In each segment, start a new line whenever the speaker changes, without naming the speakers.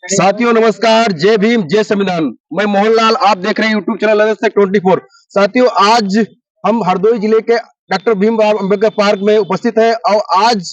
साथियों नमस्कार, जय भीम जय संविधान। मैं मोहनलाल, आप देख रहे हैं यूट्यूब चैनल से 24। साथियों आज हम हरदोई जिले के डॉक्टर भीमराव अंबेडकर पार्क में उपस्थित हैं और आज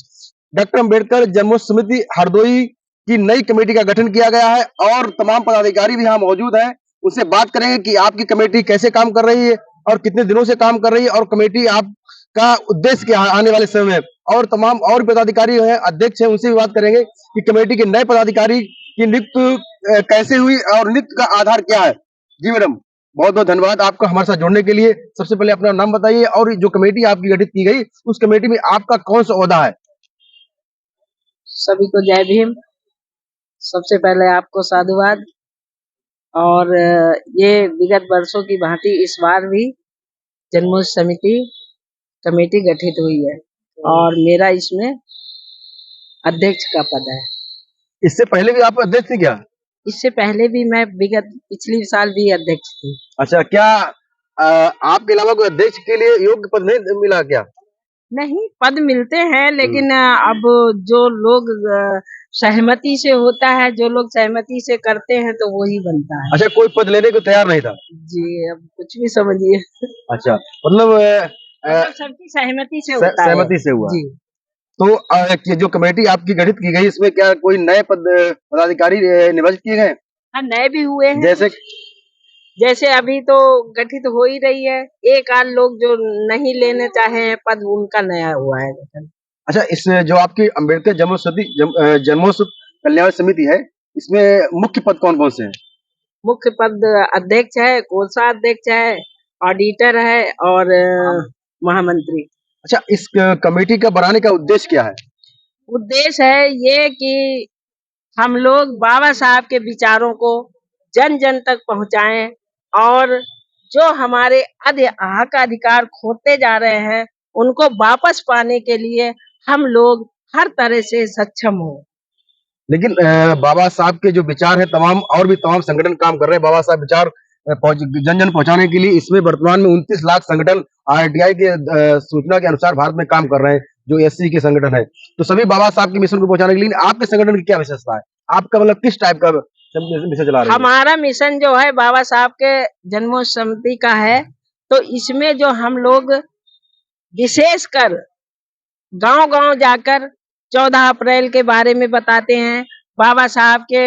डॉक्टर अंबेडकर जन्मोत्सव समिति हरदोई की नई कमेटी का गठन किया गया है और तमाम पदाधिकारी भी यहाँ मौजूद हैं। उससे बात करेंगे कि आपकी कमेटी कैसे काम कर रही है और कितने दिनों से काम कर रही है और कमेटी आपका उद्देश्य क्या है आने वाले समय में। और तमाम और पदाधिकारी हैं, अध्यक्ष हैं, उनसे भी बात करेंगे कि कमेटी के नए पदाधिकारी की नियुक्त कैसे हुई और नियुक्त का आधार क्या है। जी मैडम, बहुत बहुत धन्यवाद आपका हमारे साथ जुड़ने के लिए। सबसे पहले अपना नाम बताइए और जो कमेटी आपकी गठित की गई उस कमेटी में आपका कौन सा ओहदा है।
सभी को जय भीम। सबसे पहले आपको साधुवाद। और ये विगत वर्षों की भांति इस बार भी जन्मोत्सव समिति कमेटी गठित हुई है और मेरा इसमें अध्यक्ष का पद है।
इससे पहले भी आप अध्यक्ष थे क्या?
इससे पहले भी मैं विगत पिछली साल भी अध्यक्ष थी।
अच्छा, क्या आपके अलावा कोई अध्यक्ष के लिए योग्य पद नहीं मिला क्या?
नहीं, पद मिलते हैं लेकिन अब जो लोग सहमति से होता है, जो लोग सहमति से करते हैं तो वही बनता है।
अच्छा, कोई पद लेने को तैयार नहीं था?
जी, अब कुछ भी समझिए।
अच्छा, मतलब
सबकी सहमति से होता है।
सहमति से हुआ
जी।
तो जो कमेटी आपकी गठित की गई इसमें क्या कोई नए पदाधिकारी नियोजित किए गए?
हाँ, नए भी हुए हैं। जैसे अभी तो गठित हो ही रही है। एक आध लोग जो नहीं लेने चाहे हैं पद, उनका नया हुआ है गठन।
अच्छा, इस जो आपकी अम्बेडकर जन्मोत्सव कल्याण समिति है, इसमें मुख्य पद कौन कौन से हैं?
मुख्य पद अध्यक्ष है, कोषाध्यक्ष है, ऑडिटर है और महामंत्री।
अच्छा, इस कमेटी का बनाने का उद्देश्य क्या है?
उद्देश्य है ये कि हम लोग बाबा साहब के विचारों को जन जन तक पहुंचाएं और जो हमारे हक अधिकार खोते जा रहे हैं उनको वापस पाने के लिए हम लोग हर तरह से सक्षम हो।
लेकिन बाबा साहब के जो विचार है तमाम संगठन काम कर रहे हैं बाबा साहब विचार जन जन पहुंचाने के लिए। इसमें वर्तमान में 29 लाख संगठन आरटीआई के सूचना के अनुसार भारत में काम कर रहे हैं, जो एससी के संगठन है। तो सभी बाबा साहब के मिशन को पहुंचाने के लिए आपके संगठन की क्या विशेषता है? आपका मतलब किस टाइप का मिशन चला रहे हैं?
हमारा मिशन जो है बाबा साहब के जन्मोत्सव समिति का है, तो इसमें जो हम लोग विशेषकर गांव-गांव जाकर 14 अप्रैल के बारे में बताते हैं। बाबा साहब के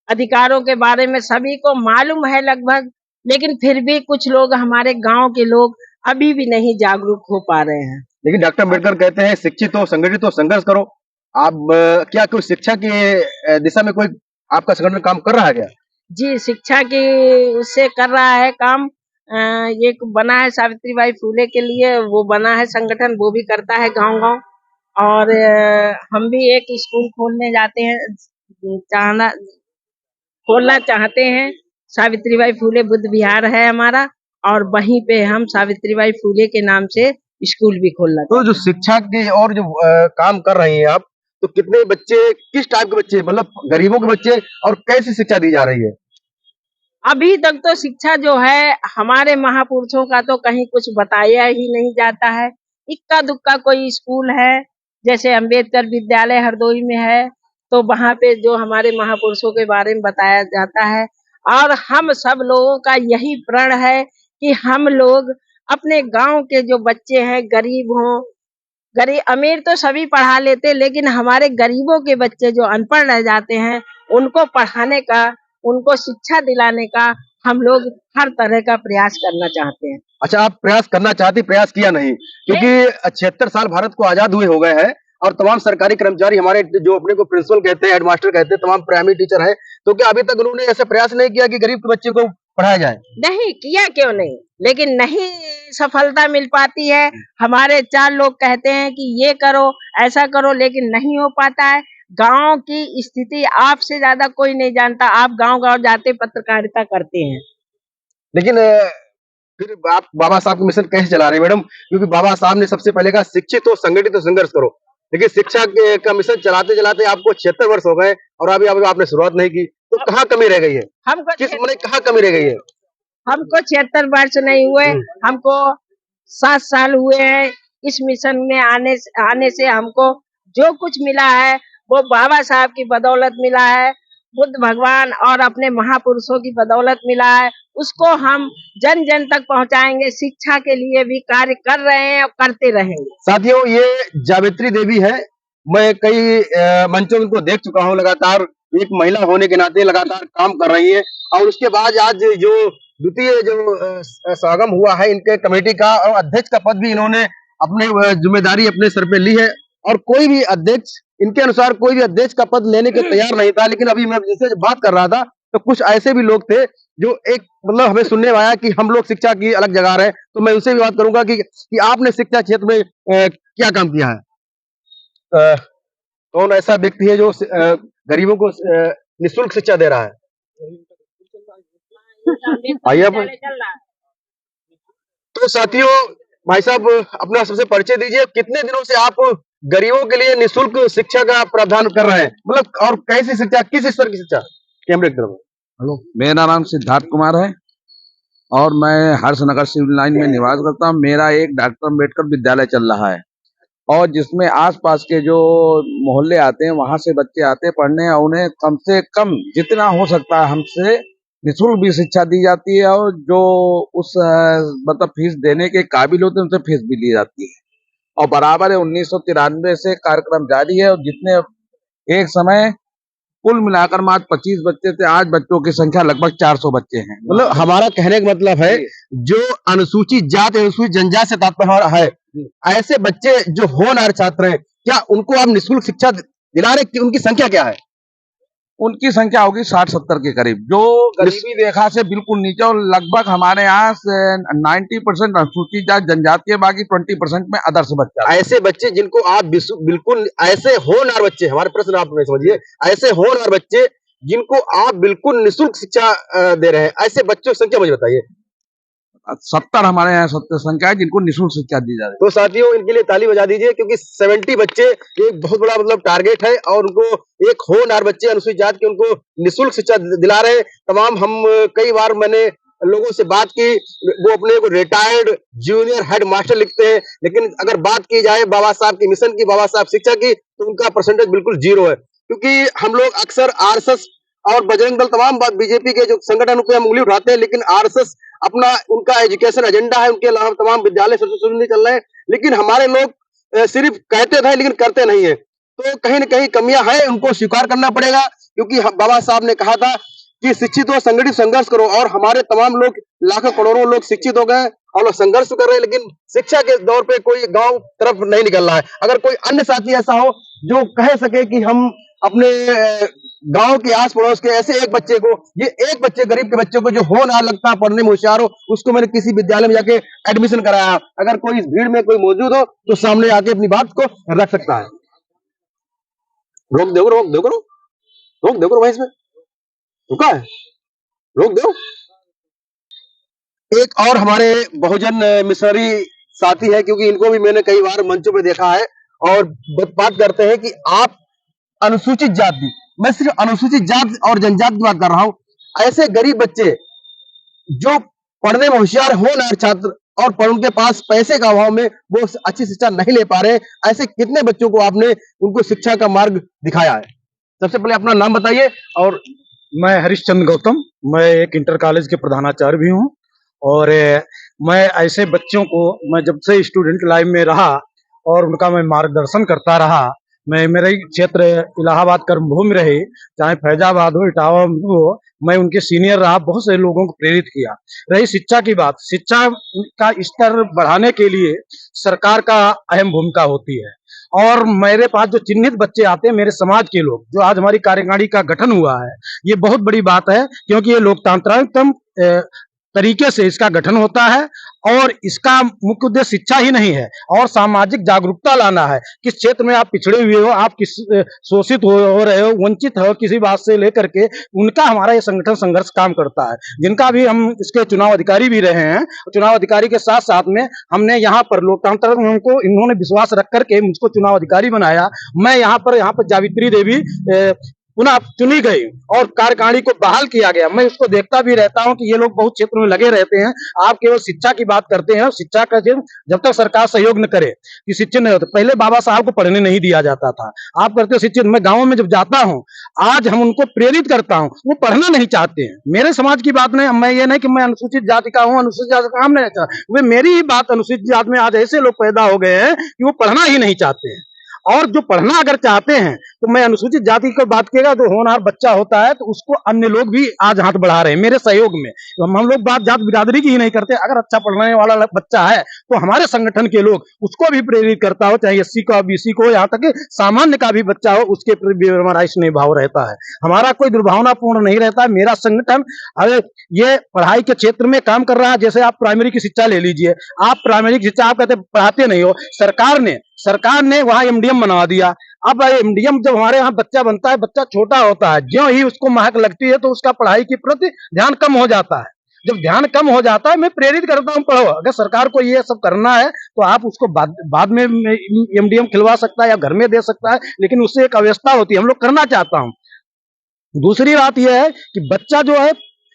अधिकारों के बारे में सभी को मालूम है लगभग, लेकिन फिर भी कुछ लोग हमारे गांव के लोग अभी भी नहीं जागरूक हो पा रहे हैं।
लेकिन डॉक्टर अम्बेडकर कहते हैं शिक्षित हो, संगठित हो, संघर्ष करो। आप क्या कोई शिक्षा की दिशा में कोई आपका संगठन काम कर रहा है क्या?
जी, शिक्षा की उससे कर रहा है काम। एक बना है सावित्रीबाई फूले के लिए, वो बना है संगठन, वो भी करता है गांव-गांव। और हम भी एक स्कूल खोलने जाते हैं, खोलना चाहते हैं। सावित्रीबाई फूले बुद्ध विहार है हमारा और वहीं पे हम सावित्रीबाई फूले के नाम से स्कूल भी खोलना
तो जो शिक्षा के और जो काम कर रही हैं आप, तो कितने बच्चे, किस टाइप के बच्चे, मतलब गरीबों के बच्चे, और कैसी शिक्षा दी जा रही है?
अभी तक तो शिक्षा जो है हमारे महापुरुषों का तो कहीं कुछ बताया ही नहीं जाता है। इक्का दुक्का कोई स्कूल है, जैसे अंबेडकर विद्यालय हरदोई में है, तो वहाँ पे जो हमारे महापुरुषों के बारे में बताया जाता है। और हम सब लोगों का यही प्रण है कि हम लोग अपने गांव के जो बच्चे हैं, गरीब हों, गरीब अमीर तो सभी पढ़ा लेते, लेकिन हमारे गरीबों के बच्चे जो अनपढ़ रह जाते हैं, उनको पढ़ाने का, उनको शिक्षा दिलाने का हम लोग हर तरह का प्रयास करना चाहते हैं।
अच्छा, आप प्रयास करना चाहती, प्रयास किया नहीं, क्योंकि 76 साल भारत को आजाद हुए हो गए हैं और तमाम सरकारी कर्मचारी हमारे जो अपने को प्रिंसिपल कहते हैं, हेडमास्टर कहते हैं, तमाम प्राइमरी टीचर हैं, तो क्या अभी तक उन्होंने ऐसा प्रयास नहीं किया कि गरीब के बच्चे को पढ़ाया जाए?
नहीं किया क्यों नहीं, लेकिन नहीं सफलता मिल पाती है। हमारे 4 लोग कहते हैं कि ये करो, ऐसा करो, लेकिन नहीं हो पाता है। गांव की स्थिति आपसे ज्यादा कोई नहीं जानता। आप गांव-गांव जाते पत्रकारिता करते हैं।
लेकिन फिर आप बाबा साहब का मिशन कैसे चला रहे हैं मैडम? क्योंकि बाबा साहब ने सबसे पहले कहा शिक्षित हो, संगठित हो, संघर्ष करो। लेकिन शिक्षा का मिशन चलाते चलाते आपको 76 वर्ष हो गए और अभी आपने शुरुआत नहीं की, तो कहाँ कमी रह गई है? कहाँ कमी रह गई है?
हमको 76 वर्ष नहीं हुए, हमको 7 साल हुए हैं। इस मिशन में आने से हमको जो कुछ मिला है वो बाबा साहब की बदौलत मिला है, बुद्ध भगवान और अपने महापुरुषों की बदौलत मिला है। उसको हम जन जन तक पहुंचाएंगे, शिक्षा के लिए भी कार्य कर रहे हैं और करते रहेंगे।
साथियों, ये जावित्री देवी है। मैं कई मंचों में इनको देख चुका हूँ। लगातार एक महिला होने के नाते लगातार काम कर रही है, और उसके बाद आज जो द्वितीय जो समागम हुआ है इनके कमेटी का, और अध्यक्ष का पद भी इन्होंने अपने जिम्मेदारी अपने सर पे ली है। और कोई भी अध्यक्ष, इनके अनुसार कोई भी अध्यक्ष का पद लेने के तैयार नहीं था, लेकिन अभी मैं जिनसे बात कर रहा था तो कुछ ऐसे भी लोग थे जो एक मतलब हमें सुनने में आया कि हम लोग शिक्षा की अलग जगह रहे। तो मैं उनसे भी बात करूंगा कि आपने शिक्षा क्षेत्र में क्या काम किया है। कौन ऐसा व्यक्ति है जो गरीबों को निःशुल्क शिक्षा दे रहा है? आइए आप। तो साथियों, भाई साहब अपना सबसे परिचय दीजिए। कितने दिनों से आप गरीबों के लिए निःशुल्क शिक्षा का प्रावधान कर रहे हैं, मतलब और कैसी शिक्षा, किस स्तर की शिक्षा? कैमरे की तरफ।
हेलो, मेरा नाम सिद्धार्थ कुमार है और मैं हर्षनगर सिविल लाइन में निवास करता हूँ। मेरा एक डॉक्टर अम्बेडकर विद्यालय चल रहा है, और जिसमें आसपास के जो मोहल्ले आते हैं वहां से बच्चे आते हैं पढ़ने, और उन्हें कम से कम जितना हो सकता है हमसे निःशुल्क भी शिक्षा दी जाती है, और जो उस मतलब फीस देने के काबिल होते हैं उनसे फीस भी ली जाती है। और बराबर है 1993 से कार्यक्रम जारी है, और जितने एक समय कुल मिलाकर मात्र 25 बच्चे थे, आज बच्चों की संख्या लगभग 400 बच्चे हैं।
मतलब हमारा कहने का मतलब है, जो अनुसूचित जाति अनुसूचित जनजाति से तात्पर्य है, ऐसे बच्चे जो होनहार छात्र हैं, क्या उनको आप निःशुल्क शिक्षा दिला रहे हैं? उनकी संख्या क्या है?
उनकी संख्या होगी 60-70 के करीब, जो गरीबी रेखा से बिल्कुल नीचे, और लगभग हमारे यहाँ 90% अनुसूचित जाति जनजाति है, बाकी 20% में अदर्स बच्चा।
ऐसे बच्चे जिनको आप बिल्कुल ऐसे होनहार बच्चे, हमारे प्रश्न आप समझिए, ऐसे होनहार बच्चे जिनको आप बिल्कुल निःशुल्क शिक्षा दे रहे हैं, ऐसे बच्चों की संख्या मुझे बताइए।
70 हमारे यहाँ सत्य संख्या है जिनको निःशुल्क शिक्षा दी जा रही है।
तो साथियों, इनके लिए ताली बजा दीजिए, क्योंकि 70 बच्चे एक बहुत बड़ा मतलब टारगेट है, और उनको एक होनहार बच्चे अनुसूचित जाति के उनको निःशुल्क शिक्षा दिला रहे हैं। तमाम हम कई बार मैंने लोगों से बात की, वो अपने को रिटायर्ड जूनियर हेड मास्टर लिखते हैं, लेकिन अगर बात की जाए बाबा साहब की मिशन की, बाबा साहब शिक्षा की, तो उनका परसेंटेज बिल्कुल 0 है। क्योंकि हम लोग अक्सर आरएसएस और बजरंग दल तमाम बीजेपी के जो संगठन पे हम उंगली उठाते हैं, लेकिन आरएसएस अपना उनका एजुकेशन एजेंडा है, उनके अलावा तमाम विद्यालय शुरू नहीं चल रहे हैं, लेकिन हमारे लोग सिर्फ कहते थे लेकिन करते नहीं है। तो कहीं न कहीं कमियां हैं, उनको स्वीकार करना पड़ेगा, क्योंकि बाबा साहब ने कहा था कि शिक्षित हो, संगठित संघर्ष करो, और हमारे तमाम लोग लाखों करोड़ों लोग शिक्षित हो गए और लोग संघर्ष कर रहे हैं, लेकिन शिक्षा के दौर पे कोई गांव तरफ नहीं निकल रहा है। अगर कोई अन्य साथी ऐसा हो जो कह सके कि हम अपने गांव के आस पड़ोस के ऐसे एक बच्चे को, ये एक बच्चे गरीब के बच्चे को जो होनहार लगता है, पढ़ने में होशियार हो, उसको मैंने किसी विद्यालय में जाके एडमिशन कराया, अगर कोई इस भीड़ में कोई मौजूद हो तो सामने आके अपनी बात को रख सकता है। रोक दो, रोक दो, रोक दो भाई, इसमें रुका है, रोक दो। एक और हमारे बहुजन मिशनरी साथी है, क्योंकि इनको भी मैंने कई बार मंचों पे देखा है, और बात करते हैं कि आप अनुसूचित जाति, मैं सिर्फ अनुसूचित जाति और जनजाति की बात कर रहा हूं, ऐसे गरीब बच्चे जो पढ़ने में होशियार होनहार छात्र, और पर उनके पास पैसे का अभाव में वो अच्छी शिक्षा नहीं ले पा रहे, ऐसे कितने बच्चों को आपने उनको शिक्षा का मार्ग दिखाया है? सबसे पहले अपना नाम बताइए। और
मैं हरिश्चंद्र गौतम, मैं एक इंटर कॉलेज के प्रधानाचार्य भी हूँ, और मैं ऐसे बच्चों को, मैं जब से स्टूडेंट लाइफ में रहा और उनका मैं मार्गदर्शन करता रहा, मैं मेरे क्षेत्र इलाहाबाद कर्मभूमि रहे, चाहे फैजाबाद हो, इटावा हो, मैं उनके सीनियर रहा, बहुत से लोगों को प्रेरित किया। रही शिक्षा की बात, शिक्षा का स्तर बढ़ाने के लिए सरकार का अहम भूमिका होती है, और मेरे पास जो चिन्हित बच्चे आते हैं, मेरे समाज के लोग, जो आज हमारी कार्यकारिणी का गठन हुआ है, ये बहुत बड़ी बात है, क्योंकि ये लोकतांत्रिक तरीके से इसका गठन होता है, और इसका मुख्य उद्देश्य शिक्षा ही नहीं है, और सामाजिक जागरूकता लाना है। किस क्षेत्र में आप पिछड़े हुए हो, आप किस शोषित हो रहे हो, वंचित हो किसी बात से लेकर के, उनका हमारा ये संगठन संघर्ष काम करता है, जिनका भी हम इसके चुनाव अधिकारी भी रहे हैं। चुनाव अधिकारी के साथ साथ में हमने यहाँ पर लोकतंत्र को, इन्होंने विश्वास रख करके मुझको चुनाव अधिकारी बनाया। मैं यहाँ पर जावित्री देवी पुनः चुनी गई और कार्यकारिणी को बहाल किया गया। मैं उसको देखता भी रहता हूं कि ये लोग बहुत क्षेत्र में लगे रहते हैं। आप केवल शिक्षा की बात करते हैं, शिक्षा का जब तक सरकार सहयोग न करे कि शिक्षित नहीं होते। पहले बाबा साहब को पढ़ने नहीं दिया जाता था, आप करते हो शिक्षित। मैं गाँव में जब जाता हूँ, आज हम उनको प्रेरित करता हूँ, वो पढ़ना नहीं चाहते हैं। मेरे समाज की बात नहीं, मैं ये नहीं कि मैं अनुसूचित जाति का हूँ, अनुसूचित जाति का काम नहीं चाहता, वे मेरी ही बात, अनुसूचित जाति में आज ऐसे लोग पैदा हो गए हैं कि वो पढ़ना ही नहीं चाहते हैं। और जो पढ़ना अगर चाहते हैं तो मैं अनुसूचित जाति की बात किएगा, तो होनहार बच्चा होता है तो उसको अन्य लोग भी आज हाथ बढ़ा रहे हैं मेरे सहयोग में। तो हम लोग बात जात बिरादरी की ही नहीं करते। अगर अच्छा पढ़ने वाला बच्चा है तो हमारे संगठन के लोग उसको भी प्रेरित करता हो, चाहे एससी का, बीसी को, यहाँ तक सामान्य का भी बच्चा हो, उसके प्रति हमारा स्नेह भाव रहता है। हमारा कोई दुर्भावनापूर्ण नहीं रहता है। मेरा संगठन अगर ये पढ़ाई के क्षेत्र में काम कर रहा है, जैसे आप प्राइमरी की शिक्षा ले लीजिए, आप प्राइमरी की शिक्षा आप कहते पढ़ाते नहीं हो, सरकार ने वहां एमडीएम बनवा दिया। अब एमडीएम जब हमारे यहाँ बच्चा बनता है, बच्चा छोटा होता है, ज्यों ही उसको महक लगती है तो उसका पढ़ाई के प्रति ध्यान कम हो जाता है। जब ध्यान कम हो जाता है, मैं प्रेरित करता हूँ पढ़ो। अगर सरकार को ये सब करना है तो आप उसको बाद में एमडीएम खिलवा सकता है या घर में दे सकता है, लेकिन उससे एक अव्यवस्था होती है, हम लोग करना चाहता हूँ। दूसरी बात यह है कि बच्चा जो है,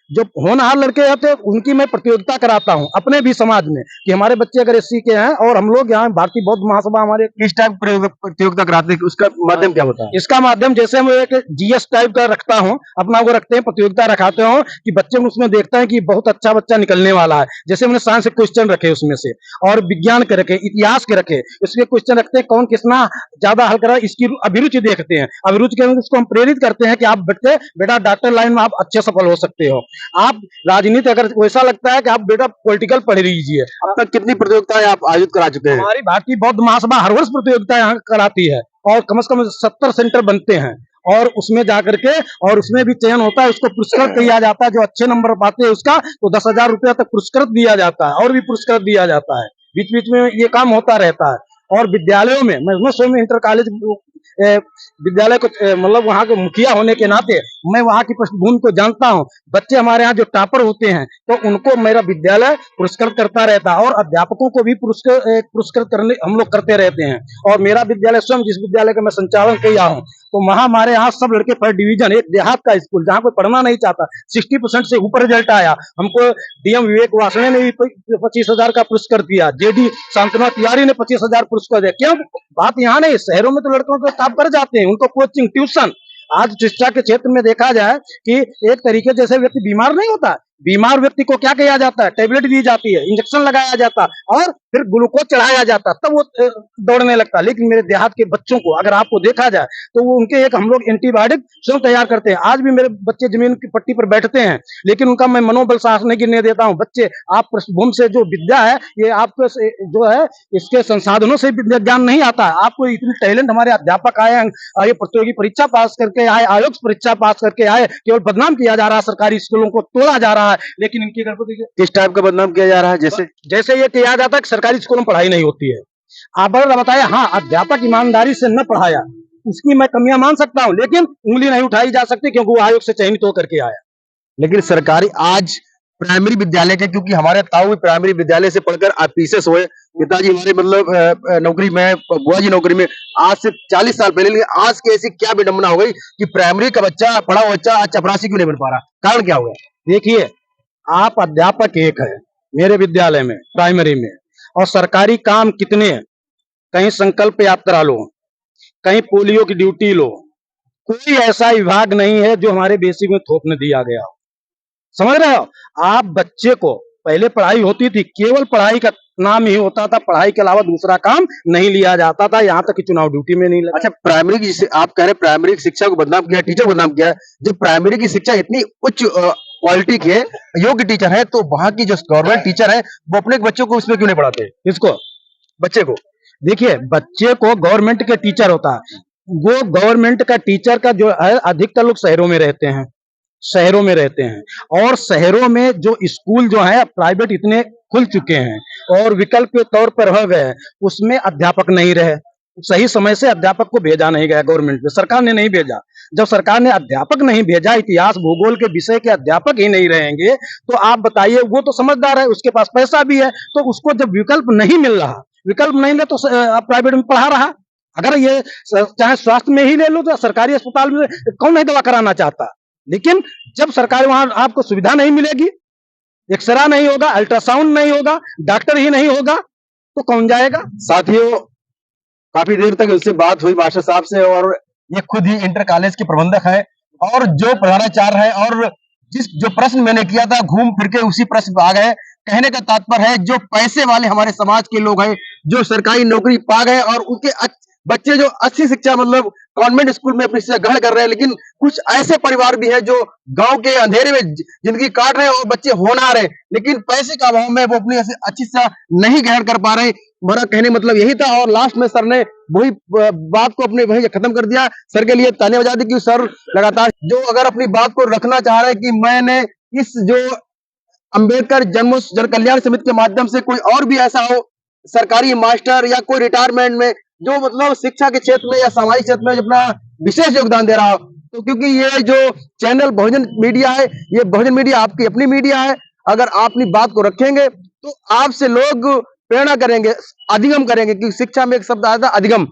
जो होनहार लड़के होते हैं उनकी मैं प्रतियोगिता कराता हूं अपने भी समाज में, कि हमारे बच्चे अगर एससी के हैं और हम लोग यहाँ भारतीय बौद्ध महासभा हमारे
किस टाइप प्रतियोगिता कराते हैं, उसका माध्यम क्या होता है?
इसका माध्यम जैसे मैं एक जीएस टाइप का रखता हूँ, अपना वो रखते हैं, प्रतियोगिता रखाते हो कि बच्चे उसमें देखते हैं कि बहुत अच्छा बच्चा निकलने वाला है। जैसे मैंने साइंस के क्वेश्चन रखे उसमें से, और विज्ञान के रखे, इतिहास के रखे, उसके क्वेश्चन रखते हैं कौन कितना ज्यादा हल करा, इसकी अभिरुचि देखते हैं। अभिरुचि के उसको हम प्रेरित करते हैं कि आप बेटा डॉक्टर लाइन में आप अच्छे सफल हो सकते हो। आप राजनीति अगर वैसा लगता है कि आप बेटा पॉलिटिकल पढ़ लीजिए।
अब तक कितनी प्रतियोगिताएं आप आयोजित करा चुके हैं?
हमारी भारतीय बौद्ध महासभा हर वर्ष प्रतियोगिता यहाँ कराती है और कम से कम 70 सेंटर बनते हैं और उसमें जाकर के, और उसमें भी चयन होता है, उसको पुरस्कृत किया जाता है। जो अच्छे नंबर पाते हैं उसका तो 10,000 रुपया तक पुरस्कृत दिया जाता है और भी पुरस्कृत दिया जाता है। बीच बीच में ये काम होता रहता है। और विद्यालयों में मैं स्वयं इंटर कॉलेज विद्यालय को मतलब वहाँ के मुखिया होने के नाते मैं वहाँ की पृष्ठभूमि को जानता हूँ। बच्चे हमारे यहाँ जो टॉपर होते हैं तो उनको मेरा विद्यालय पुरस्कृत करता रहता है और अध्यापकों को भी पुरस्कृत करने हम लोग करते रहते हैं। और मेरा विद्यालय स्वयं जिस विद्यालय का मैं संचालन किया हूँ, तो वहाँ हमारे यहाँ सब लड़के फर्स्ट डिवीजन, एक देहात का स्कूल जहाँ कोई पढ़ना नहीं चाहता, 60% से ऊपर रिजल्ट आया। हमको डीएम विवेक वासने ने भी 25,000 का पुरस्कार दिया, जेडी शांतना तिवारी ने 25,000 पुरस्कार दिया। क्यों? बात यहाँ नहीं, शहरों में तो लड़कों को टॉप कर जाते हैं, उनको कोचिंग ट्यूशन। आज शिक्षा के क्षेत्र में देखा जाए कि एक तरीके जैसे व्यक्ति बीमार नहीं होता, बीमार व्यक्ति को क्या किया जाता है, टेबलेट दी जाती है, इंजेक्शन लगाया जाता और फिर ग्लूकोज चढ़ाया जाता, तब वो दौड़ने लगता। लेकिन मेरे देहात के बच्चों को अगर आपको देखा जाए तो वो उनके एक हम लोग एंटीबायोटिक स्वयं तैयार करते हैं। आज भी मेरे बच्चे जमीन की पट्टी पर बैठते हैं, लेकिन उनका मैं मनोबल साहस नहीं गिरने देता हूँ। बच्चे, आप पृष्ठभूमि से जो विद्या है, ये आपको जो है इसके संसाधनों से विद्या ज्ञान नहीं आता है। आपको इतनी टैलेंट हमारे अध्यापक आए, ये प्रतियोगी परीक्षा पास करके आए, आयोग परीक्षा पास करके आए, केवल बदनाम किया जा रहा है, सरकारी स्कूलों को तोड़ा जा रहा है। लेकिन इनकी
किस टाइप का बदनाम किया जा रहा है?
जैसे ये किया जाता है कि सरकारी स्कूलों में पढ़ाई नहीं होती है। आप बताया, हाँ अध्यापक ईमानदारी से न पढ़ाया, उसकी मैं कमियां मान सकता हूं, लेकिन उंगली नहीं उठाई जा सकती क्योंकि वो आयोग से चयनित होकर के आया।
लेकिन सरकारी आज प्राइमरी विद्यालय के, क्योंकि हमारे ताऊ भी प्राइमरी विद्यालय से पढ़कर पीसेस हुए, पिताजी हमारे मतलब नौकरी में, बुआ जी नौकरी में, आज से 40 साल पहले। लेकिन आज की ऐसी क्या विडंबना हो गई कि प्राइमरी का बच्चा, पढ़ा हुआ बच्चा आज चपरासी क्यों नहीं बन पा रहा? कारण क्या होगा?
देखिए, आप अध्यापक एक है मेरे विद्यालय में प्राइमरी में, और सरकारी काम कितने हैं? कहीं संकल्प यात्रा लो, कहीं पोलियो की ड्यूटी लो, कोई ऐसा विभाग नहीं है जो हमारे बेसिक में थोपने दिया गया हो। समझ रहे हो? आप बच्चे को, पहले पढ़ाई होती थी, केवल पढ़ाई का नाम ही होता था, पढ़ाई के अलावा दूसरा काम नहीं लिया जाता था, यहाँ तक कि चुनाव ड्यूटी में नहीं लगा।
अच्छा, प्राइमरी की आप कह रहे प्राइमरी की शिक्षा को बदनाम किया, टीचर को बदनाम किया। जब प्राइमरी की शिक्षा इतनी उच्च क्वालिटी के योग्य टीचर है, तो वहां की जो गवर्नमेंट टीचर है वो अपने बच्चों को उसमें क्यों नहीं पढ़ाते?
इसको
बच्चे को
देखिए, बच्चे को गवर्नमेंट के टीचर होता है, वो गवर्नमेंट का टीचर का जो है, अधिकतर लोग शहरों में रहते हैं, शहरों में रहते हैं, और शहरों में जो स्कूल जो है प्राइवेट इतने खुल चुके हैं और विकल्प के तौर पर रह गए, उसमें अध्यापक नहीं रहे, सही समय से अध्यापक को भेजा नहीं गया, गवर्नमेंट में सरकार ने नहीं भेजा। जब सरकार ने अध्यापक नहीं भेजा, इतिहास भूगोल के विषय के अध्यापक ही नहीं रहेंगे, तो आप बताइए, वो तो समझदार है, उसके पास पैसा भी है, तो उसको जब विकल्प नहीं मिल रहा, विकल्प नहीं मिला तो प्राइवेट में पढ़ा रहा। अगर ये चाहे स्वास्थ्य में ही ले लो तो सरकारी अस्पताल में कौन नहीं दवा कराना चाहता, लेकिन जब सरकारी वहां आपको सुविधा नहीं मिलेगी, एक्सरा नहीं होगा, अल्ट्रासाउंड नहीं होगा, डॉक्टर ही नहीं होगा, तो कौन जाएगा।
साथियों, काफी देर तक उससे बात हुई मास्टर साहब से, और ये खुद ही इंटर कॉलेज के प्रबंधक है और जो प्रधानाचार्य है, और जो प्रश्न मैंने किया था घूम फिर के उसी प्रश्न पे आ गए। कहने का तात्पर्य है, जो पैसे वाले हमारे समाज के लोग हैं, जो सरकारी नौकरी पा गए और उनके बच्चे जो अच्छी शिक्षा मतलब कॉन्वेंट स्कूल में अपनी शिक्षा ग्रहण कर रहे हैं, लेकिन कुछ ऐसे परिवार भी हैं जो गांव के अंधेरे में जिंदगी काट रहे हैं और बच्चे होनहार हैं, लेकिन पैसे का अभाव में वो अपनी अच्छी शिक्षा नहीं ग्रहण कर पा रहे। मेरा कहने मतलब यही था, और लास्ट में सर ने वही बात को अपने वही खत्म कर दिया। सर के लिए तालियां बजा दी कि सर लगातार जो अगर अपनी बात को रखना चाह रहे हैं कि मैंने इस जो अंबेडकर जन कल्याण समिति के माध्यम से कोई और भी ऐसा हो सरकारी मास्टर या कोई रिटायरमेंट में जो मतलब शिक्षा के क्षेत्र में या सामाजिक क्षेत्र में अपना विशेष योगदान दे रहा हो, तो क्योंकि ये जो चैनल बहुजन मीडिया है, ये बहुजन मीडिया आपकी अपनी मीडिया है, अगर आप अपनी बात को रखेंगे तो आपसे लोग प्रेरणा करेंगे, अधिगम करेंगे, क्योंकि शिक्षा में एक शब्द आता है अधिगम,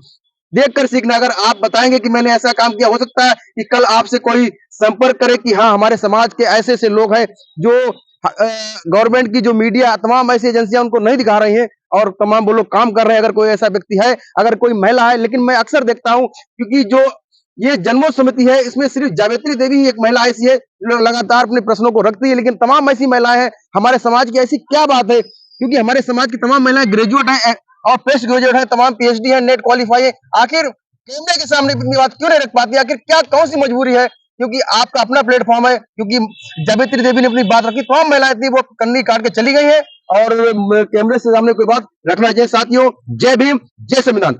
देखकर सीखना। अगर आप बताएंगे कि मैंने ऐसा काम किया, हो सकता है कि कल आपसे कोई संपर्क करे कि हाँ हमारे समाज के ऐसे ऐसे लोग हैं जो गवर्नमेंट की जो मीडिया तमाम ऐसी एजेंसियां उनको नहीं दिखा रही हैं, और तमाम वो लोग काम कर रहे हैं। अगर कोई ऐसा व्यक्ति है, अगर कोई महिला है, लेकिन मैं अक्सर देखता हूं क्योंकि जो ये जन्मोत्सव समिति है इसमें सिर्फ जावेत्री देवी ही एक महिला ऐसी है जो लगातार अपने प्रश्नों को रखती है, लेकिन तमाम ऐसी महिलाएं हैं हमारे समाज की। ऐसी क्या बात है, क्योंकि हमारे समाज की तमाम महिलाएं ग्रेजुएट हैं और पोस्ट ग्रेजुएट है, तमाम पीएचडी है, नेट क्वालिफाई है, आखिर कैमरे के सामने अपनी बात क्यों नहीं रख पाती? आखिर क्या कौन सी मजबूरी है? क्योंकि आपका अपना प्लेटफॉर्म है, क्योंकि जावेत्री देवी ने अपनी बात रखी, तमाम महिलाएं थी वो कन्नी काट के चली गई है और कैमरे से सामने कोई बात रखना चाहिए। साथियों, जय भीम, जय संविधान।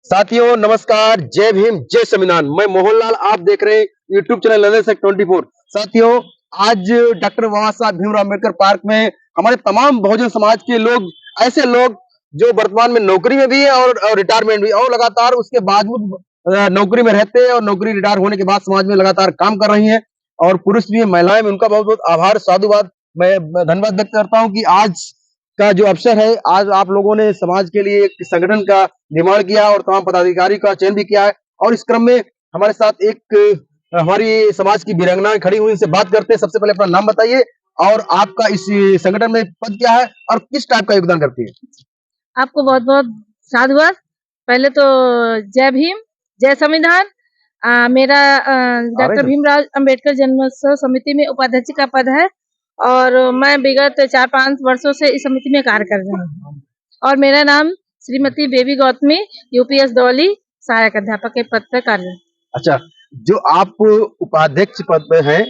साथियों नमस्कार, जय भीम, जय संविधान। मैं मोहनलाल, आप देख रहे हैं यूट्यूब चैनल लंदन 24। साथियों, आज डॉक्टर बाबा साहब भीमराव अम्बेडकर पार्क में हमारे तमाम बहुजन समाज के लोग, ऐसे लोग जो वर्तमान में नौकरी में भी है और रिटायरमेंट भी, और लगातार उसके बावजूद नौकरी में रहते हैं और नौकरी रिटायर होने के बाद समाज में लगातार काम कर रही हैं, और पुरुष भी महिलाएं भी, उनका बहुत बहुत आभार साधुवाद, मैं धन्यवाद व्यक्त करता हूं कि आज का जो अवसर है, आज आप लोगों ने समाज के लिए एक संगठन का निर्माण किया और तमाम पदाधिकारी का चयन भी किया है। और इस क्रम में हमारे साथ एक हमारी समाज की वीरांगनाएं खड़ी हुई, इनसे बात करते हैं। सबसे पहले अपना नाम बताइए और आपका इस संगठन में पद क्या है और किस टाइप का योगदान करती है?
आपको बहुत बहुत साधुवाद। पहले तो जय भीम, जय संविधान। मेरा डॉक्टर भीमराव अंबेडकर जन्मोत्सव समिति में उपाध्यक्ष का पद है और मैं विगत 4-5 वर्षों से इस समिति में कार्य कर रही हूँ। और मेरा नाम श्रीमती बेबी गौतमी, यूपीएस दौली, सहायक अध्यापक के पद पर कार्य।
अच्छा, जो आप उपाध्यक्ष पद पे हैं,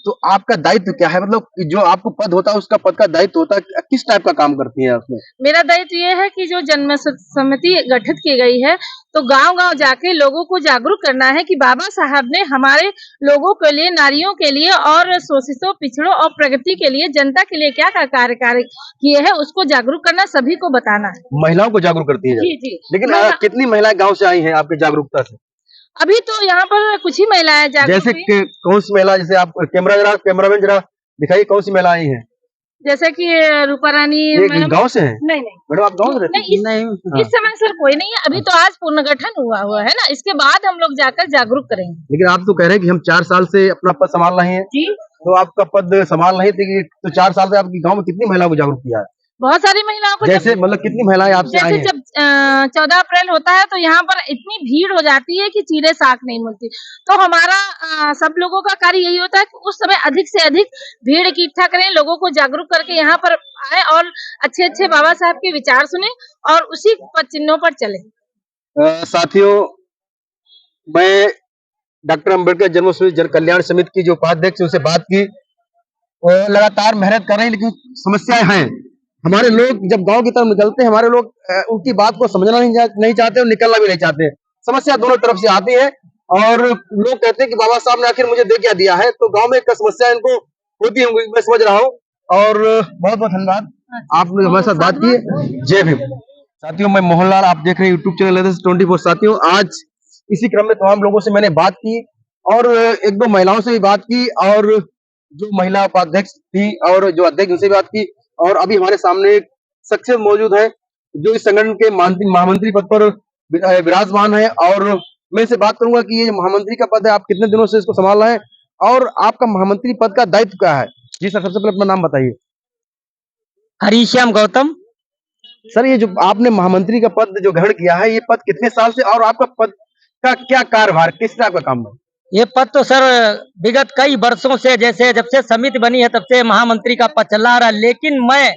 तो आपका दायित्व क्या है? मतलब जो आपको पद होता है उसका पद का दायित्व होता है, किस टाइप का काम करती हैं उसमें?
मेरा दायित्व ये है कि जो जन्म समिति गठित की गई है, तो गांव-गांव जाके लोगों को जागरूक करना है कि बाबा साहब ने हमारे लोगों के लिए, नारियों के लिए और शोषितों, पिछड़ों और प्रगति के लिए, जनता के लिए क्या कार्य किए हैं, उसको जागरूक करना, सभी को बताना है।
महिलाओं को जागरूक करती है?
जी जी।
लेकिन कितनी महिलाएं गाँव से आई हैं आपकी जागरूकता से?
अभी तो यहाँ पर कुछ ही महिलाएं जागरूक
जैसे कौन सी महिला, जैसे आप कैमरामैन जरा दिखाइए, कौन सी महिला आई हैं?
जैसे कि रूपा रानी
गाँव से हैं?
नहीं
मैडम, आप गाँव से रहती हैं?
नहीं, इस समय सर कोई नहीं है। अभी तो आज पुनर्गठन हुआ है ना, इसके बाद हम लोग जाकर जागरूक करेंगे।
लेकिन आप तो कह रहे हैं कि हम 4 साल से अपना पद संभाल रहे हैं।
जी।
तो आपका पद संभाल रहे थे, तो 4 साल से आपकी गाँव में कितनी महिलाओं को जागरूक किया है?
बहुत सारी महिलाओं को,
जैसे मतलब कितनी महिलाएं आपसे आई हैं?
जब 14 अप्रैल होता है तो यहाँ पर इतनी भीड़ हो जाती है कि चीरे साख नहीं मिलती। तो हमारा सब लोगों का कार्य यही होता है कि उस समय अधिक से अधिक भीड़ इकट्ठा करें, लोगों को जागरूक करके यहाँ पर आए और अच्छे अच्छे बाबा साहब के विचार सुने और उसी पद चिन्हों पर चले।
साथियों, मैं डॉक्टर अम्बेडकर जन कल्याण समिति की जो उपाध्यक्ष उनसे बात की, और लगातार मेहनत कर रहे हैं, लेकिन समस्याएं हैं। हमारे लोग जब गांव की तरफ निकलते हैं, हमारे लोग उनकी बात को समझना नहीं चाहते और निकलना भी नहीं चाहते। समस्या दोनों तरफ से आती है और लोग कहते हैं कि बाबा साहब ने आखिर मुझे दे क्या दिया है, तो गांव में एक समस्या इनको होती होंगी, मैं समझ रहा हूँ। और बहुत बहुत धन्यवाद, आपने हमारे साथ बात की। जय भीम। साथियों, मैं मोहनलाल, आप देख रहे हैं यूट्यूब चैनल लंदन 24। साथियों, आज इसी क्रम में तमाम लोगों से मैंने बात की और 1-2 महिलाओं से भी बात की, और जो महिला उपाध्यक्ष थी और जो अध्यक्ष उनसे भी बात की, और अभी हमारे सामने एक शख्सियत मौजूद है जो इस संगठन के महामंत्री पद पर विराजमान है। और मैं से बात करूंगा कि ये जो महामंत्री का पद है, आप कितने दिनों से इसको संभाल रहे हैं और आपका महामंत्री पद का दायित्व क्या है? जी सर, सबसे पहले अपना नाम बताइए।
हरीश्याम गौतम।
सर, ये जो आपने महामंत्री का पद जो ग्रहण किया है, ये पद कितने साल से और आपका पद का क्या कार्यभार, किस तरह का काम है?
ये पद तो सर विगत कई वर्षों से, जैसे जब से समिति बनी है तब से महामंत्री का पद चला आ रहा है, लेकिन मैं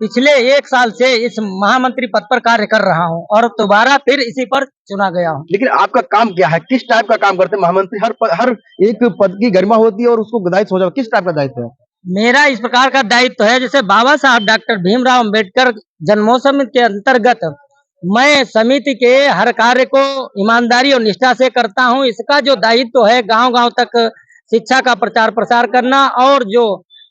पिछले 1 साल से इस महामंत्री पद पर कार्य कर रहा हूं और दोबारा फिर इसी पर चुना गया हूं।
लेकिन आपका काम क्या है, किस टाइप का काम करते हैं महामंत्री? हर एक पद की गरिमा होती है और उसको दायित्व हो जाए, किस टाइप का दायित्व है?
मेरा इस प्रकार का दायित्व है, जैसे बाबा साहब डॉक्टर भीमराव अंबेडकर जन्मोत्सव के अंतर्गत मैं समिति के हर कार्य को ईमानदारी और निष्ठा से करता हूं। इसका जो दायित्व है, गांव-गांव तक शिक्षा का प्रचार प्रसार करना और जो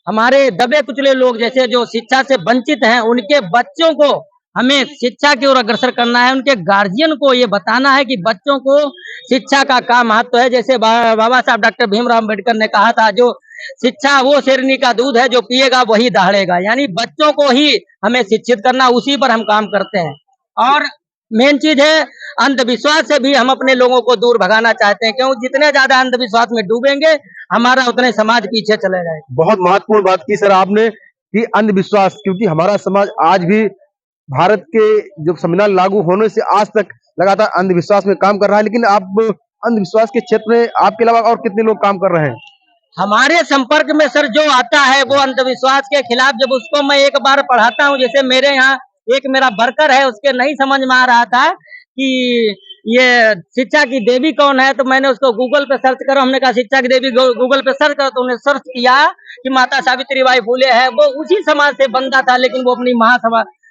हमारे दबे कुचले लोग, जैसे जो शिक्षा से वंचित हैं, उनके बच्चों को हमें शिक्षा की ओर अग्रसर करना है। उनके गार्जियन को ये बताना है कि बच्चों को शिक्षा का क्या महत्व है। जैसे बाबा साहब डॉक्टर भीमराव अंबेडकर ने कहा था, जो शिक्षा वो शेरनी का दूध है, जो पिएगा वही दहाड़ेगा। यानी बच्चों को ही हमें शिक्षित करना, उसी पर हम काम करते हैं। और मेन चीज है, अंधविश्वास से भी हम अपने लोगों को दूर भगाना चाहते हैं, क्योंकि जितने ज्यादा अंधविश्वास में डूबेंगे, हमारा उतने समाज पीछे चले जाएगा।
बहुत महत्वपूर्ण बात की सर आपने कि अंधविश्वास, क्योंकि हमारा समाज आज भी भारत के जो संविधान लागू होने से आज तक लगातार अंधविश्वास में काम कर रहा है। लेकिन आप अंधविश्वास के क्षेत्र में आपके अलावा और कितने लोग काम कर रहे हैं?
हमारे संपर्क में सर जो आता है, वो अंधविश्वास के खिलाफ जब उसको मैं एक बार पढ़ाता हूँ, जैसे मेरे यहाँ एक मेरा वर्कर है, उसके नहीं समझ में आ रहा था कि ये शिक्षा की देवी कौन है, तो मैंने उसको गूगल पे सर्च करा। हमने कहा शिक्षा की देवी गूगल पे सर्च करो, तो उन्हें सर्च किया कि माता सावित्रीबाई फुले है। वो उसी समाज से बंदा था, लेकिन वो अपनी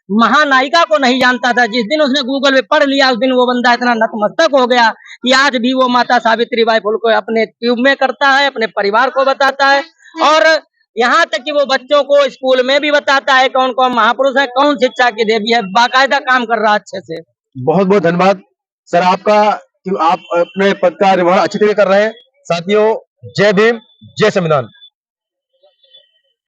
महानायिका को नहीं जानता था। जिस दिन उसने गूगल पे पढ़ लिया, उस दिन वो बंदा इतना नतमस्तक हो गया कि आज भी वो माता सावित्रीबाई फुले को अपने ट्यूब में करता है, अपने परिवार को बताता है, और यहाँ तक कि वो बच्चों को स्कूल में भी बताता है कौन कौन महापुरुष है, कौन शिक्षा की देवी है। बाकायदा काम कर रहा अच्छे से।
बहुत बहुत धन्यवाद सर आपका कि आप अपने पद का निर्वहन अच्छी तरह कर रहे हैं। साथियों, जय भीम, जय संविधान।